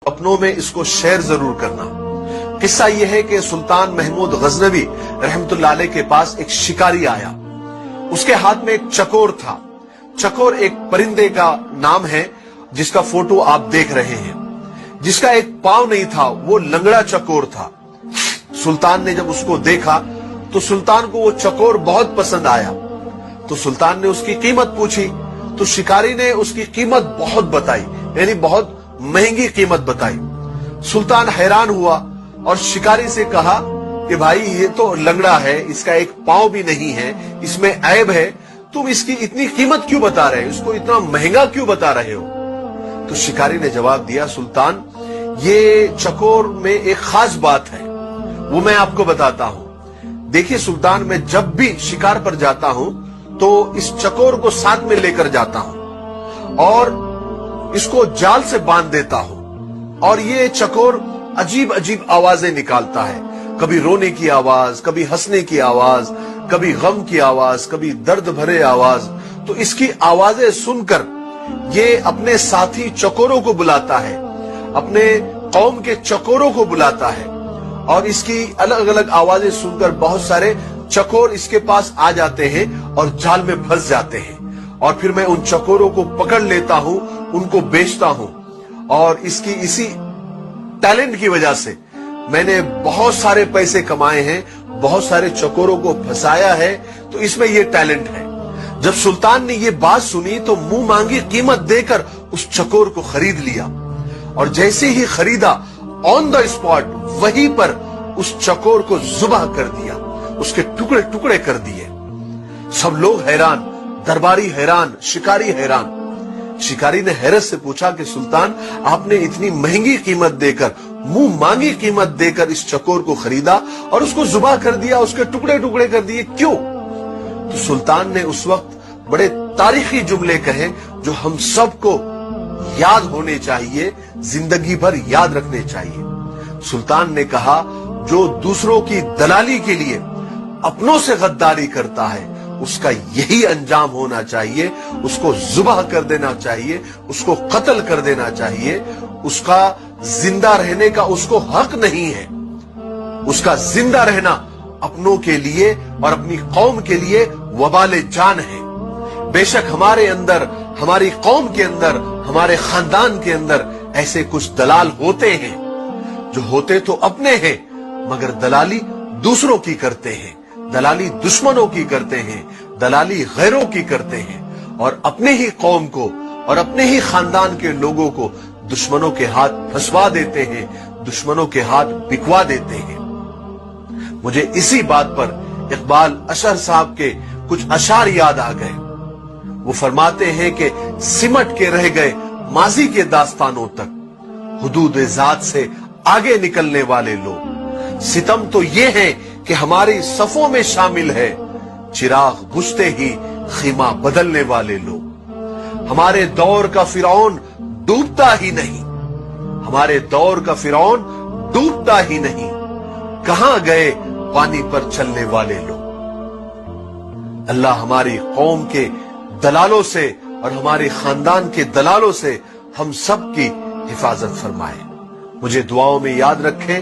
अपनों में इसको शेयर जरूर करना। किस्सा यह है कि सुल्तान महमूद गजनवी रहमतुल्लाह अलैह के पास एक शिकारी आया। उसके हाथ में एक चकोर था। चकोर एक परिंदे का नाम है जिसका फोटो आप देख रहे हैं, जिसका एक पांव नहीं था, वो लंगड़ा चकोर था। सुल्तान ने जब उसको देखा तो सुल्तान को वो चकोर बहुत पसंद आया। तो सुल्तान ने उसकी कीमत पूछी तो शिकारी ने उसकी कीमत बहुत बताई, यानी बहुत महंगी कीमत बताई। सुल्तान हैरान हुआ और शिकारी से कहा कि भाई ये तो लंगड़ा है, इसका एक पांव भी नहीं है, इसमें ऐब है, तुम इसकी इतनी कीमत क्यों बता रहे हो, इसको इतना महंगा क्यों बता रहे हो? तो शिकारी ने जवाब दिया, सुल्तान ये चकोर में एक खास बात है, वो मैं आपको बताता हूं। देखिए सुल्तान, मैं जब भी शिकार पर जाता हूं तो इस चकोर को साथ में लेकर जाता हूं और इसको जाल से बांध देता हूं और ये चकोर अजीब अजीब आवाजें निकालता है, कभी रोने की आवाज, कभी हंसने की आवाज, कभी गम की आवाज, कभी दर्द भरे आवाज। तो इसकी आवाजें सुनकर ये अपने साथी चकोरों को बुलाता है, अपने कौम के चकोरों को बुलाता है और इसकी अलग अलग आवाजें सुनकर बहुत सारे चकोर इसके पास आ जाते हैं और जाल में फंस जाते हैं। और फिर मैं उन चकोरों को पकड़ लेता हूं, उनको बेचता हूं और इसकी इसी टैलेंट की वजह से मैंने बहुत सारे पैसे कमाए हैं, बहुत सारे चकोरों को फंसाया है, तो इसमें यह टैलेंट है। जब सुल्तान ने ये बात सुनी तो मुंह मांगी कीमत देकर उस चकोर को खरीद लिया और जैसे ही खरीदा ऑन द स्पॉट वहीं पर उस चकोर को जुबाह कर दिया, उसके टुकड़े टुकड़े कर दिए। सब लोग हैरान, दरबारी हैरान, शिकारी हैरान। शिकारी ने हैरत से पूछा कि सुल्तान, आपने इतनी महंगी कीमत देकर, मुंह मांगी कीमत देकर इस चकोर को खरीदा और उसको जुबाह कर दिया, उसके टुकड़े टुकड़े कर दिए, क्यों? तो सुल्तान ने उस वक्त बड़े तारीखी जुमले कहे जो हम सबको याद होने चाहिए, जिंदगी भर याद रखने चाहिए। सुल्तान ने कहा, जो दूसरों की दलाली के लिए अपनों से गद्दारी करता है उसका यही अंजाम होना चाहिए, उसको जुबाह कर देना चाहिए, उसको कत्ल कर देना चाहिए। उसका जिंदा रहने का उसको हक नहीं है। उसका जिंदा रहना अपनों के लिए और अपनी कौम के लिए वबाले जान है। बेशक हमारे अंदर, हमारी कौम के अंदर, हमारे खानदान के अंदर ऐसे कुछ दलाल होते हैं जो होते तो अपने हैं मगर दलाली दूसरों की करते हैं, दलाली दुश्मनों की करते हैं, दलाली गैरों की करते हैं और अपने ही कौम को और अपने ही खानदान के लोगों को दुश्मनों के हाथ फंसवा देते हैं, दुश्मनों के हाथ बिकवा देते हैं। मुझे इसी बात पर इकबाल अशर साहब के कुछ अशार याद आ गए। वो फरमाते हैं कि सिमट के रह गए माजी के दास्तानों तक हुदूद जात से आगे निकलने वाले लोग। सितम तो ये है कि हमारी सफों में शामिल है, चिराग बुझते ही खीमा बदलने वाले लोग। हमारे दौर का फिरौन डूबता ही नहीं, हमारे दौर का फिरौन डूबता ही नहीं, कहां गए पानी पर चलने वाले लोग। अल्लाह हमारी कौम के दलालों से और हमारे खानदान के दलालों से हम सब की हिफाजत फरमाए। मुझे दुआओं में याद रखें।